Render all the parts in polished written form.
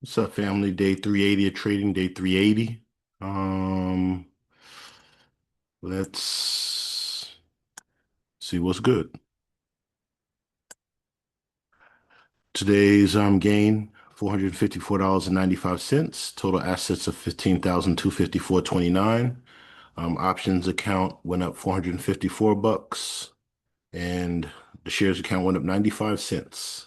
What's up, family? Day 380 of trading, day 380. Um, let's see what's good. Today's gain, $454.95. Total assets of 15,254.29. Options account went up 454 bucks, and the shares account went up 95 cents.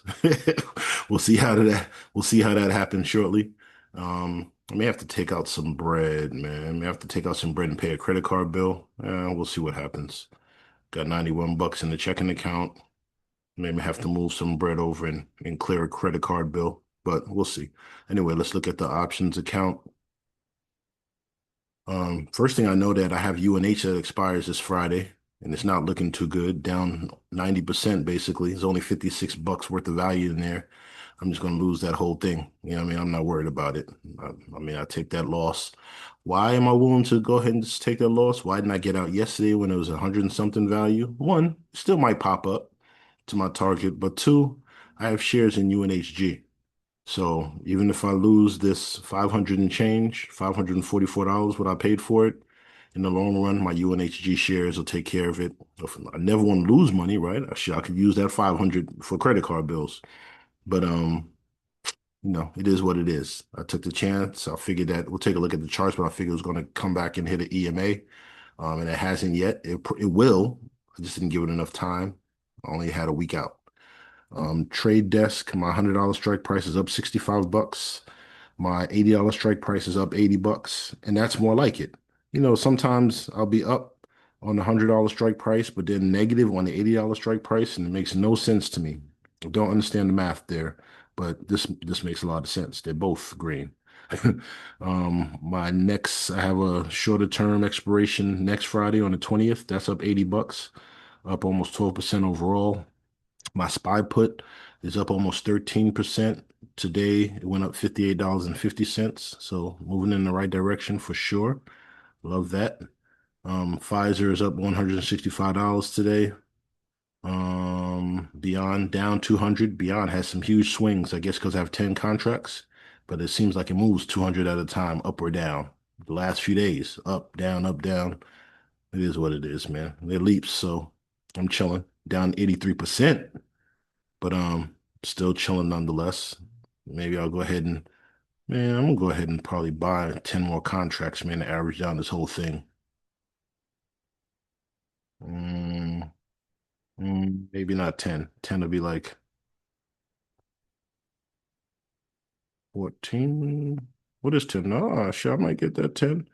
We'll see how that we'll see how that happens shortly. I may have to take out some bread, man. I may have to take out some bread and pay a credit card bill. We'll see what happens. Got 91 bucks in the checking account. Maybe have to move some bread over and clear a credit card bill, but we'll see. Anyway, let's look at the options account. First thing I know that I have UNH that expires this Friday, and it's not looking too good. Down 90% basically. There's only 56 bucks worth of value in there. I'm just gonna lose that whole thing. You know what I mean? I'm not worried about it. I take that loss. Why am I willing to go ahead and just take that loss? Why didn't I get out yesterday when it was 100 and something value? One, still might pop up to my target, but two, I have shares in UNHG. So even if I lose this 500 and change, $544 what I paid for it, in the long run, my UNHG shares will take care of it. I never want to lose money, right? I could use that 500 for credit card bills. But it is what it is. I took the chance. I figured that we'll take a look at the charts, but I figured it was going to come back and hit an EMA. And it hasn't yet. It will. I just didn't give it enough time. I only had a week out. Trade desk, my $100 strike price is up 65 bucks. My $80 strike price is up 80 bucks, and that's more like it. Sometimes I'll be up on the $100 strike price, but then negative on the $80 strike price, and it makes no sense to me. I don't understand the math there, but this makes a lot of sense. They're both green. I have a shorter term expiration next Friday on the 20th. That's up 80 bucks, up almost 12% overall. My SPY put is up almost 13%. Today it went up $58.50. So moving in the right direction for sure. Love that. Pfizer is up $165 today. Beyond down 200. Beyond has some huge swings, I guess, because I have 10 contracts, but it seems like it moves 200 at a time, up or down. The last few days, up, down, up, down. It is what it is, man. It leaps, so I'm chilling. Down 83%. But still chilling nonetheless. Maybe I'll go ahead and man, I'm gonna go ahead and probably buy 10 more contracts, man, to average down this whole thing. Mm, maybe not 10. 10 will be like 14. What is 10? No, sure, I might get that 10.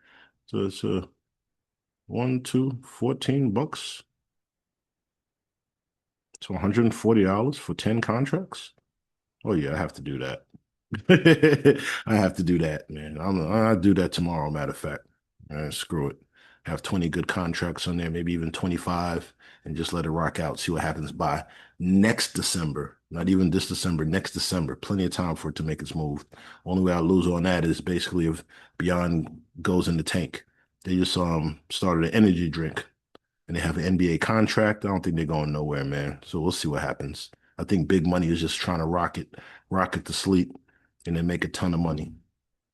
So it's 1, 2, 14 bucks. So $140 for 10 contracts? Oh yeah, I have to do that. I have to do that, man. I'll do that tomorrow, matter of fact. Screw it. Have 20 good contracts on there, maybe even 25, and just let it rock out, see what happens by next December. Not even this December, next December. Plenty of time for it to make its move. Only way I lose on that is basically if Beyond goes in the tank. They just started an energy drink and they have an NBA contract. I don't think they're going nowhere, man. So we'll see what happens. I think big money is just trying to rocket to sleep and then make a ton of money.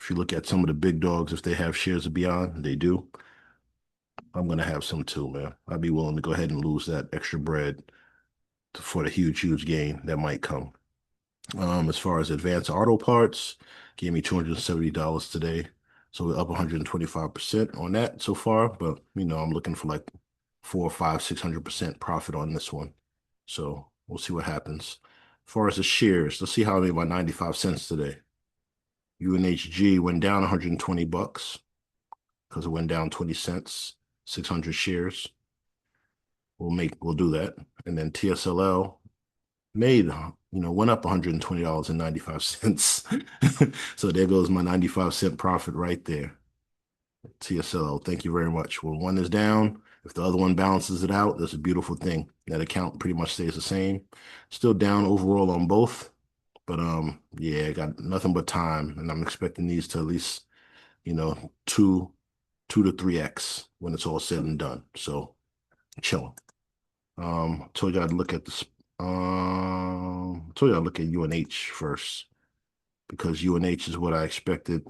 If you look at some of the big dogs, if they have shares of Beyond, they do. I'm gonna have some too, man. I'd be willing to go ahead and lose that extra bread for the huge gain that might come. As far as advanced auto parts, gave me $270 today. So we're up 125% on that so far. But I'm looking for like 4, 5, 600% profit on this one. So we'll see what happens. As far as the shares, let's see how I made my 95 cents today. UNHG went down 120 bucks because it went down 20 cents, 600 shares. We'll do that. And then TSLL made, went up $120.95. So there goes my 95-cent profit right there. TSLL, thank you very much. When one is down, if the other one balances it out, that's a beautiful thing. That account pretty much stays the same. Still down overall on both, but yeah, I got nothing but time, and I'm expecting these to at least, you know, two to three X when it's all said and done. So chilling. Told you I'd look at this. Told you I'd look at UNH first. because UNH is what I expected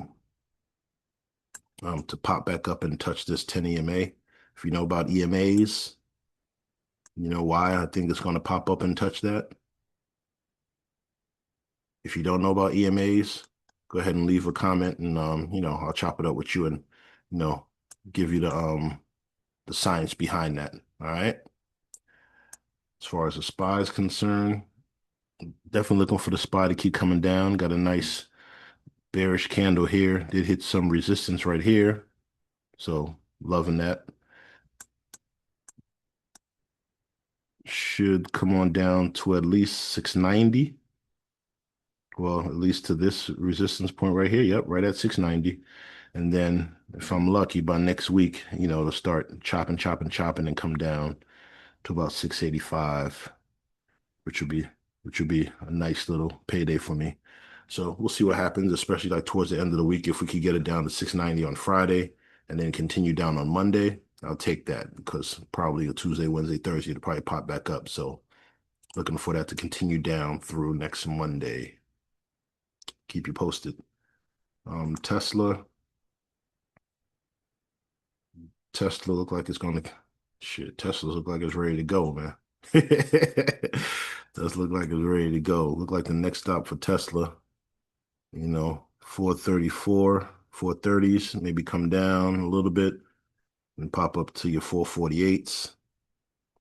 to pop back up and touch this 10 EMA. If you know about EMAs, you know why I think it's going to pop up and touch that. If you don't know about EMAs, go ahead and leave a comment, and I'll chop it up with you and you know give you the science behind that. All right. As far as the SPY is concerned, definitely looking for the SPY to keep coming down. Got a nice bearish candle here. Did hit some resistance right here. So loving that. Should come on down to at least 690. Well, at least to this resistance point right here. Yep, right at 690. And then if I'm lucky by next week, it'll start chopping, chopping, chopping and come down to about 685, which would be a nice little payday for me. So we'll see what happens, especially like towards the end of the week. If we could get it down to 690 on Friday and then continue down on Monday, I'll take that because probably a Tuesday, Wednesday, Thursday, it'll probably pop back up. So looking for that to continue down through next Monday. Keep you posted. Tesla look like it's gonna Tesla look like it's ready to go, man. Does look like it's ready to go. Look like the next stop for Tesla, 434, 430s, maybe come down a little bit and pop up to your 448s.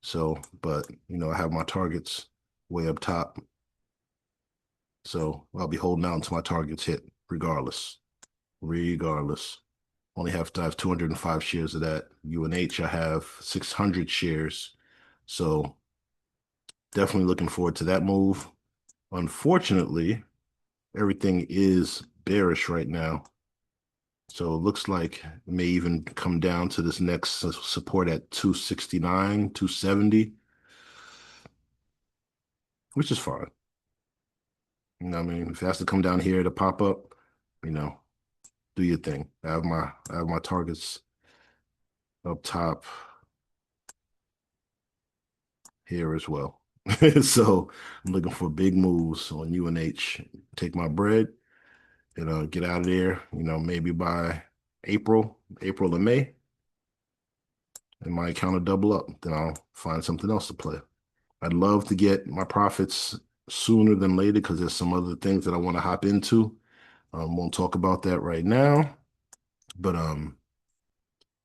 So, but I have my targets way up top. So I'll be holding out until my targets hit, regardless. Regardless. Only have to have 205 shares of that. UNH, I have 600 shares. So definitely looking forward to that move. Unfortunately, everything is bearish right now. So it looks like it may even come down to this next support at 269, 270, which is fine. I mean, if it has to come down here to pop up, do your thing. I have my targets up top here as well. So I'm looking for big moves on UNH. Take my bread and get out of there, maybe by April and May. And my account will double up. Then I'll find something else to play. I'd love to get my profits sooner than later because there's some other things that I want to hop into. Won't talk about that right now, but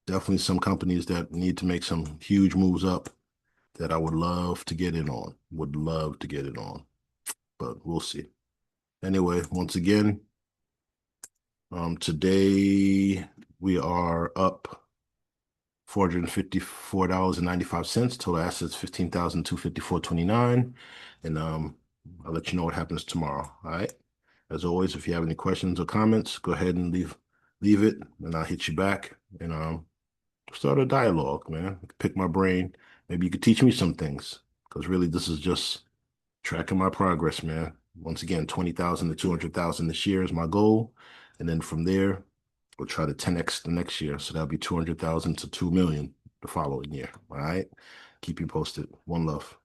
definitely some companies that need to make some huge moves up that I would love to get in on. Would love to get it on, but we'll see. Anyway, once again, today we are up $454.95. Total assets 15,254.29. And I'll let you know what happens tomorrow. All right. As always, if you have any questions or comments, go ahead and leave it, and I'll hit you back and start a dialogue, man. Pick my brain. Maybe you could teach me some things because really this is just tracking my progress, man. Once again, 20,000 to 200,000 this year is my goal. And then from there, we'll try to 10x the next year. So that'll be 200,000 to 2 million the following year. All right. Keep you posted. One love.